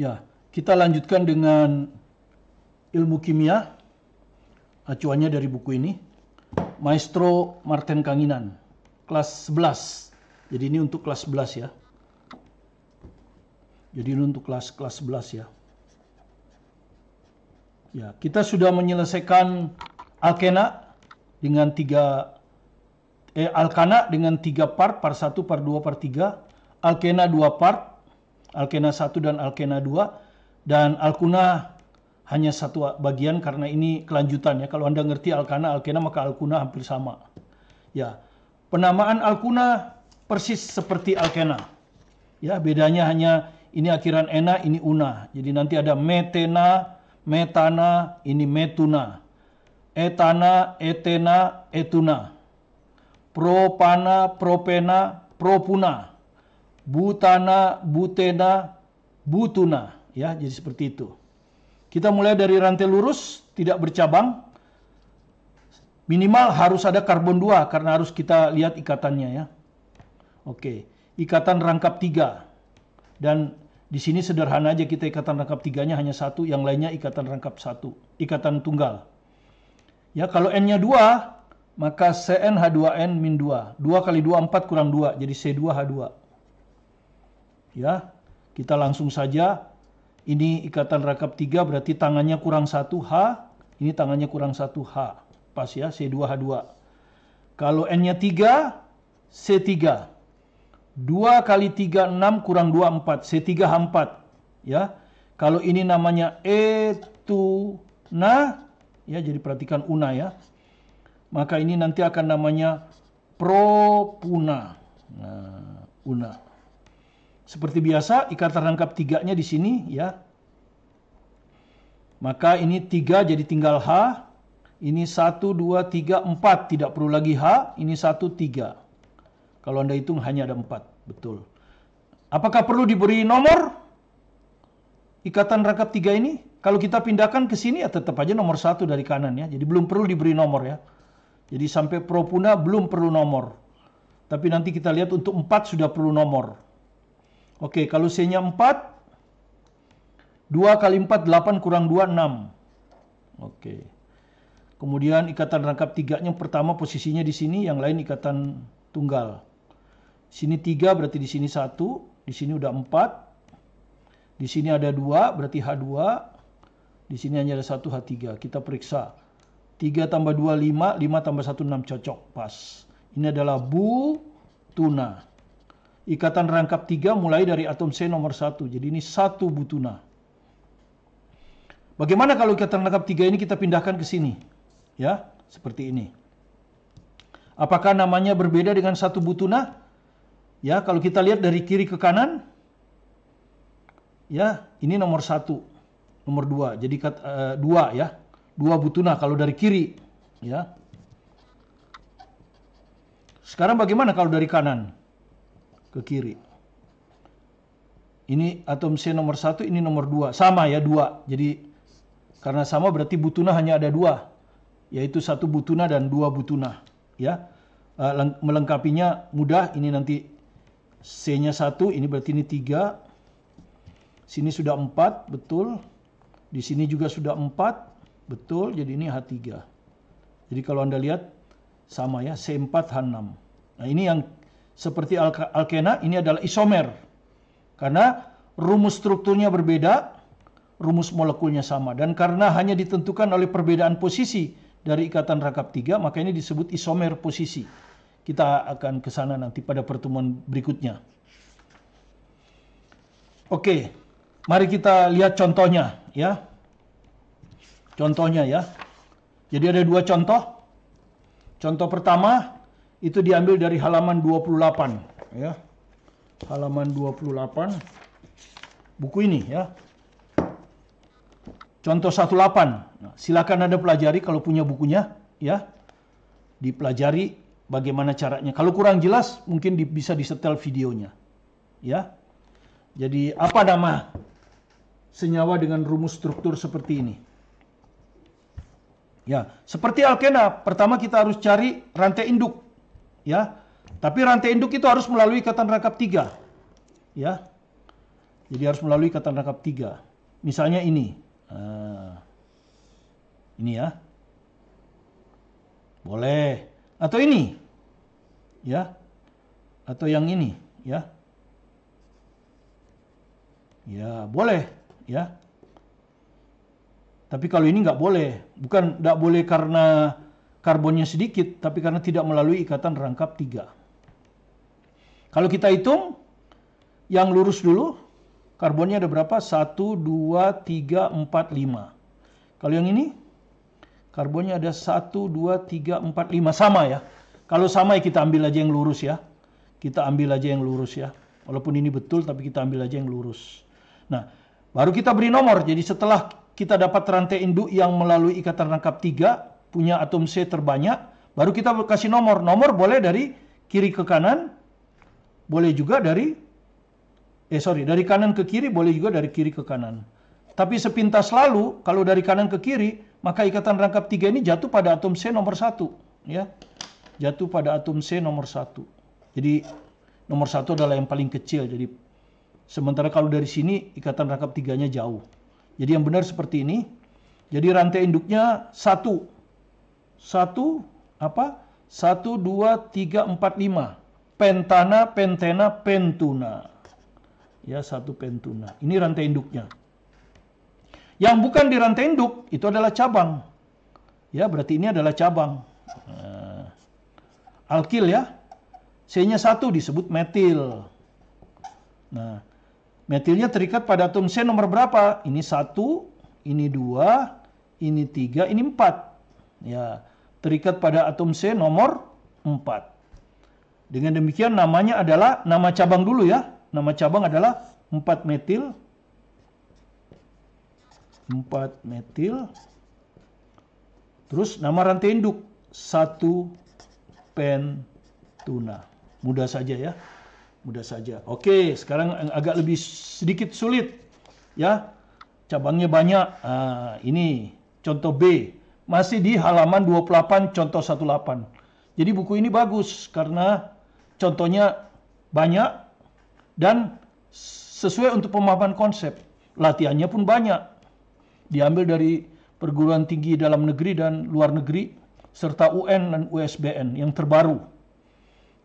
Ya, kita lanjutkan dengan ilmu kimia. Acuannya dari buku ini. Maestro Martin Kanginan. Kelas 11. Jadi ini untuk kelas 11 ya. Jadi ini untuk kelas 11 ya. Ya, kita sudah menyelesaikan alkena dengan alkana dengan 3 part 1, part 2, part 3. Alkena 2 part. Alkena 1 dan alkena 2. Dan alkuna hanya satu bagian karena ini kelanjutan ya. Kalau Anda ngerti alkana, alkena maka alkuna hampir sama. Ya. Penamaan alkuna persis seperti alkena. Ya, bedanya hanya ini akhiran ena, ini una. Jadi nanti ada metena, metana, ini metuna. Etana, etena, etuna. Propana, propena, propuna. Butana, butena, butuna. Ya, jadi seperti itu. Kita mulai dari rantai lurus, tidak bercabang. Minimal harus ada karbon 2 karena harus kita lihat ikatannya ya. Oke, ikatan rangkap 3. Dan di sini sederhana aja, kita ikatan rangkap 3-nya hanya 1, yang lainnya ikatan rangkap 1, ikatan tunggal. Ya, kalau N-nya 2, maka CnH2n min 2. 2 kali 2 4 kurang 2, jadi C2H2. Ya, kita langsung saja. Ini ikatan rangkap 3 berarti tangannya kurang 1 H, ini tangannya kurang 1 H. Pas ya, C2H2. Kalau N-nya 3, C3. 2 kali 3 6 kurang 2 4, C3H4 ya. Kalau ini namanya etuna ya, jadi perhatikan una ya. Maka ini nanti akan namanya propuna. Nah, una. Seperti biasa ikatan rangkap 3-nya di sini ya. Maka ini 3 jadi tinggal H. Ini 1 2 3 4, tidak perlu lagi H, ini 1 3. Kalau Anda hitung hanya ada 4, betul. Apakah perlu diberi nomor ikatan rangkap 3 ini? Kalau kita pindahkan ke sini ya tetap aja nomor 1 dari kanan ya. Jadi belum perlu diberi nomor ya. Jadi sampai propuna belum perlu nomor. Tapi nanti kita lihat untuk 4 sudah perlu nomor. Oke, kalau C-nya 4, 2 kali 4 8 kurang 2 6. Oke. Kemudian ikatan rangkap 3-nya pertama posisinya di sini, yang lain ikatan tunggal. Sini 3 berarti di sini 1, di sini udah 4. Di sini ada 2 berarti H2. Di sini hanya ada 1 H3. Kita periksa. 3 tambah 2 5, 5 tambah 1 6, cocok, pas. Ini adalah butuna. Ikatan rangkap 3 mulai dari atom C nomor 1. Jadi ini 1 butuna. Bagaimana kalau ikatan rangkap 3 ini kita pindahkan ke sini? Ya, seperti ini. Apakah namanya berbeda dengan 1 butuna? Ya, kalau kita lihat dari kiri ke kanan, ya, ini nomor 1, nomor 2. Jadi 2 ya, 2 butuna kalau dari kiri, ya. Sekarang bagaimana kalau dari kanan ke kiri? Ini atom C nomor 1, ini nomor 2. Sama ya, 2. Jadi karena sama berarti butuna hanya ada 2, yaitu 1 butuna dan 2 butuna, ya. Melengkapinya mudah, ini nanti C-nya 1, ini berarti ini 3. Sini sudah 4, betul. Di sini juga sudah 4, betul. Jadi ini H3. Jadi kalau Anda lihat sama ya, C4H6. Nah, ini yang seperti alkena, ini adalah isomer. Karena rumus strukturnya berbeda, rumus molekulnya sama. Dan karena hanya ditentukan oleh perbedaan posisi dari ikatan rangkap 3, maka ini disebut isomer posisi. Kita akan ke sana nanti pada pertemuan berikutnya. Oke, mari kita lihat contohnya ya. Contohnya ya. Jadi ada 2 contoh. Contoh pertama itu diambil dari halaman 28 ya. Halaman 28 buku ini ya. Contoh 18. Nah, silakan Anda pelajari kalau punya bukunya ya. Dipelajari bagaimana caranya. Kalau kurang jelas mungkin bisa disetel videonya. Ya. Jadi apa nama senyawa dengan rumus struktur seperti ini? Ya, seperti alkena, pertama kita harus cari rantai induk. Ya. Tapi rantai induk itu harus melalui ikatan rangkap 3. Ya. Jadi harus melalui ikatan rangkap 3. Misalnya ini. Ini ya. Boleh. Atau ini. Ya. Atau yang ini. Ya. Ya, boleh. Ya. Tapi kalau ini nggak boleh. Bukan nggak boleh karena karbonnya sedikit, tapi karena tidak melalui ikatan rangkap 3. Kalau kita hitung, yang lurus dulu, karbonnya ada berapa? 1, 2, 3, 4, 5. Kalau yang ini, karbonnya ada 1, 2, 3, 4, 5. Sama ya. Kalau sama ya kita ambil aja yang lurus ya. Kita ambil aja yang lurus ya. Walaupun ini betul, tapi kita ambil aja yang lurus. Nah, baru kita beri nomor. Jadi setelah kita dapat rantai induk yang melalui ikatan rangkap 3, punya atom C terbanyak, baru kita kasih nomor. Nomor boleh dari kiri ke kanan, boleh juga dari kanan ke kiri, boleh juga dari kiri ke kanan. Tapi sepintas lalu, kalau dari kanan ke kiri, maka ikatan rangkap 3 ini jatuh pada atom C nomor 1. Ya. Jatuh pada atom C nomor 1. Jadi nomor 1 adalah yang paling kecil. Jadi sementara kalau dari sini ikatan rangkap 3-nya jauh. Jadi yang benar seperti ini. Jadi rantai induknya 1. 1 apa? 1, 2, 3, 4, 5. Pentana, pentena, pentuna. Ya, 1 pentuna. Ini rantai induknya. Yang bukan di rantai induk, itu adalah cabang. Ya, berarti ini adalah cabang. Alkil ya. C-nya 1 disebut metil. Nah, metilnya terikat pada atom C nomor berapa? Ini 1, ini 2, ini 3, ini 4. Ya, terikat pada atom C nomor 4. Dengan demikian namanya adalah, nama cabang dulu ya. Nama cabang adalah 4 metil. 4 metil. Terus nama rantai induk 1 pentuna. Mudah saja ya. Mudah saja. Oke, sekarang agak lebih sedikit sulit. Ya. Cabangnya banyak. Ini contoh B. Masih di halaman 28 contoh 18. Jadi buku ini bagus karena contohnya banyak dan sesuai untuk pemahaman konsep. Latihannya pun banyak. Diambil dari perguruan tinggi dalam negeri dan luar negeri serta UN dan USBN yang terbaru.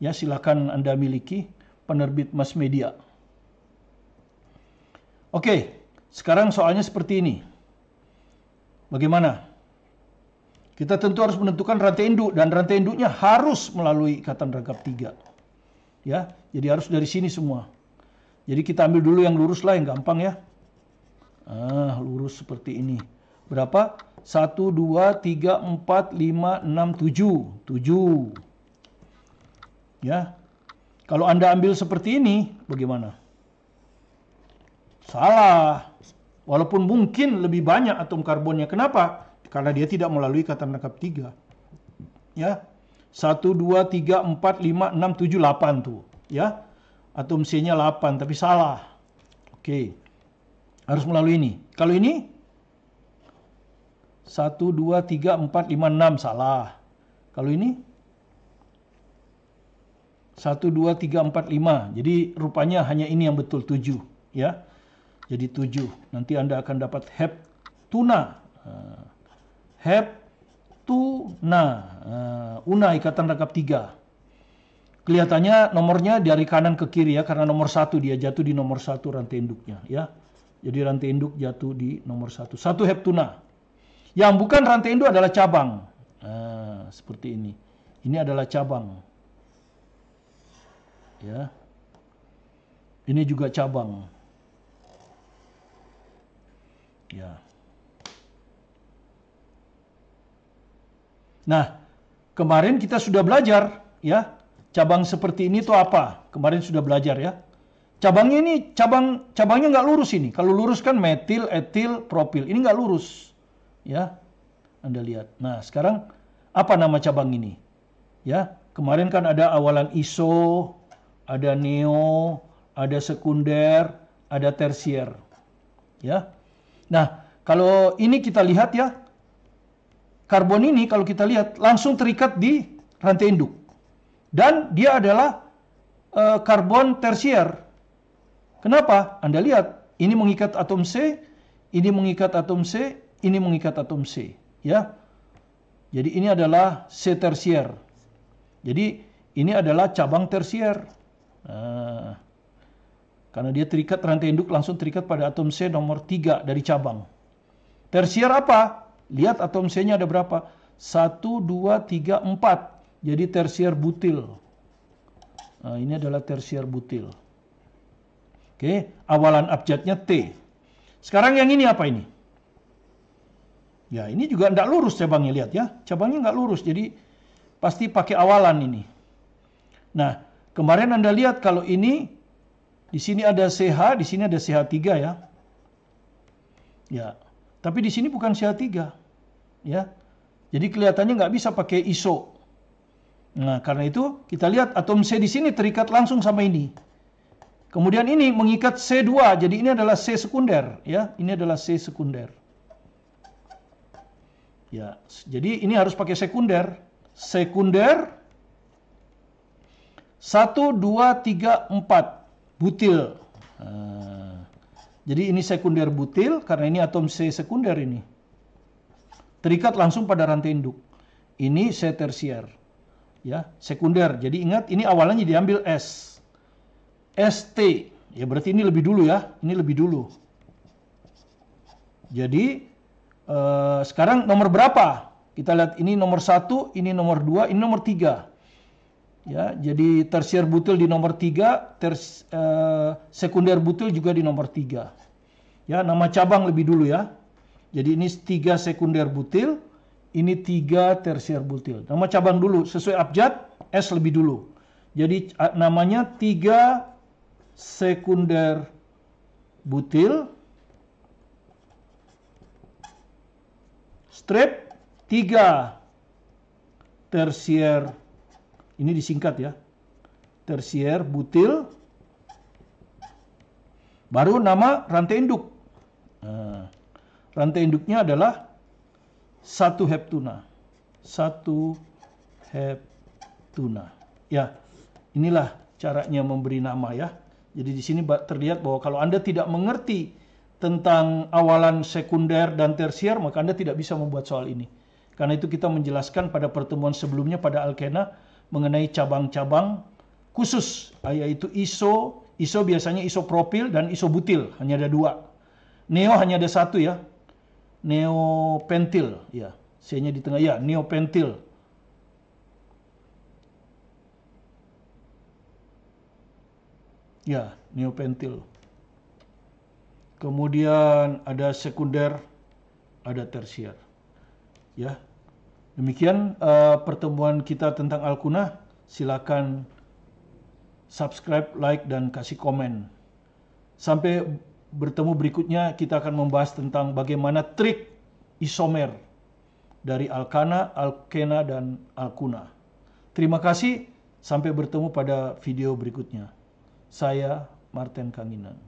Ya, silakan Anda miliki, penerbit mass media. Oke, sekarang soalnya seperti ini. Bagaimana? Kita tentu harus menentukan rantai induk dan rantai induknya harus melalui ikatan rangkap 3. Ya, jadi harus dari sini semua. Jadi kita ambil dulu yang lurus lah, yang gampang ya. Lurus seperti ini. Berapa? 1, 2, 3, 4, 5, 6, 7. 7. Ya. Kalau Anda ambil seperti ini, bagaimana? Salah. Walaupun mungkin lebih banyak atom karbonnya. Kenapa? Karena dia tidak melalui ikatan rangkap 3. Ya. 1, 2, 3, 4, 5, 6, 7, 8 tuh. Ya. Atom C-nya 8, tapi salah. Oke. Harus melalui ini. Kalau ini 1, 2, 3, 4, 5, 6 salah. Kalau ini 1, 2, 3, 4, 5. Jadi rupanya hanya ini yang betul 7. Ya. Jadi 7. Nanti Anda akan dapat heptuna. Heptuna. Una ikatan rangkap 3. Kelihatannya nomornya dari kanan ke kiri ya. Karena nomor 1 dia jatuh di nomor 1 rantai induknya. Ya. Jadi rantai induk jatuh di nomor 1. 1 heptuna. Yang bukan rantai induk adalah cabang. Seperti ini. Ini adalah cabang. Ya. Ini juga cabang. Ya. Nah, kemarin kita sudah belajar ya. Cabang seperti ini itu apa? Kemarin sudah belajar ya. Cabangnya ini cabangnya nggak lurus ini. Kalau lurus kan metil, etil, propil. Ini nggak lurus. Ya. Anda lihat. Nah, sekarang apa nama cabang ini? Ya, kemarin kan ada awalan iso, ada neo, ada sekunder, ada tersier. Ya. Nah, kalau ini kita lihat ya. Karbon ini kalau kita lihat langsung terikat di rantai induk. Dan dia adalah karbon tersier. Kenapa? Anda lihat, ini mengikat atom C, ini mengikat atom C, ini mengikat atom C, ya. Jadi ini adalah C tersier. Jadi ini adalah cabang tersier. Nah, karena dia terikat rantai induk langsung terikat pada atom C nomor 3 dari cabang. Tersier apa? Lihat atom C-nya ada berapa? 1, 2, 3, 4. Jadi tersier butil. Nah, ini adalah tersier butil. Oke, awalan abjadnya T. Sekarang yang ini apa ini? Ya, ini juga tidak lurus cabangnya, lihat ya. Cabangnya nggak lurus, jadi pasti pakai awalan ini. Nah, kemarin Anda lihat kalau ini, di sini ada CH, di sini ada CH3 ya. Ya, tapi di sini bukan CH3. Ya, jadi kelihatannya nggak bisa pakai ISO. Nah, karena itu kita lihat atom C di sini terikat langsung sama ini. Kemudian ini mengikat C2, jadi ini adalah C sekunder. Ya, ini adalah C sekunder. Ya, jadi ini harus pakai sekunder. Sekunder 1, 2, 3, 4 butil. Nah, jadi ini sekunder butil karena ini atom C sekunder ini. Terikat langsung pada rantai induk. Ini C tersier. Ya, sekunder. Jadi ingat ini awalnya diambil S. ST. Ya berarti ini lebih dulu ya. Ini lebih dulu. Jadi sekarang nomor berapa? Kita lihat ini nomor 1, ini nomor 2, ini nomor 3. Ya, jadi tersier butil di nomor 3, sekunder butil juga di nomor 3. Ya, nama cabang lebih dulu ya. Jadi ini 3 sekunder butil, ini 3 tersier butil. Nama cabang dulu, sesuai abjad, S lebih dulu. Jadi namanya 3 sekunder butil, strip 3 tersier, ini disingkat ya, tersier butil, baru nama rantai induk. Nah, rantai induknya adalah 1 heptuna. 1 heptuna. Ya, inilah caranya memberi nama ya. Jadi di sini terlihat bahwa kalau Anda tidak mengerti tentang awalan sekunder dan tersier, maka Anda tidak bisa membuat soal ini. Karena itu kita menjelaskan pada pertemuan sebelumnya pada alkena mengenai cabang-cabang khusus, yaitu iso. Iso biasanya isopropil dan isobutil, hanya ada 2. Neo hanya ada 1 ya. Neopentil, ya. C-nya di tengah ya, neopentil. Ya, neopentil. Kemudian ada sekunder, ada tersier. Ya. Demikian pertemuan kita tentang Alkuna. Silakan subscribe, like dan kasih komen. Sampai bertemu berikutnya kita akan membahas tentang bagaimana trik isomer dari alkana, alkena dan alkuna. Terima kasih, sampai bertemu pada video berikutnya. Saya Martin Kanginan.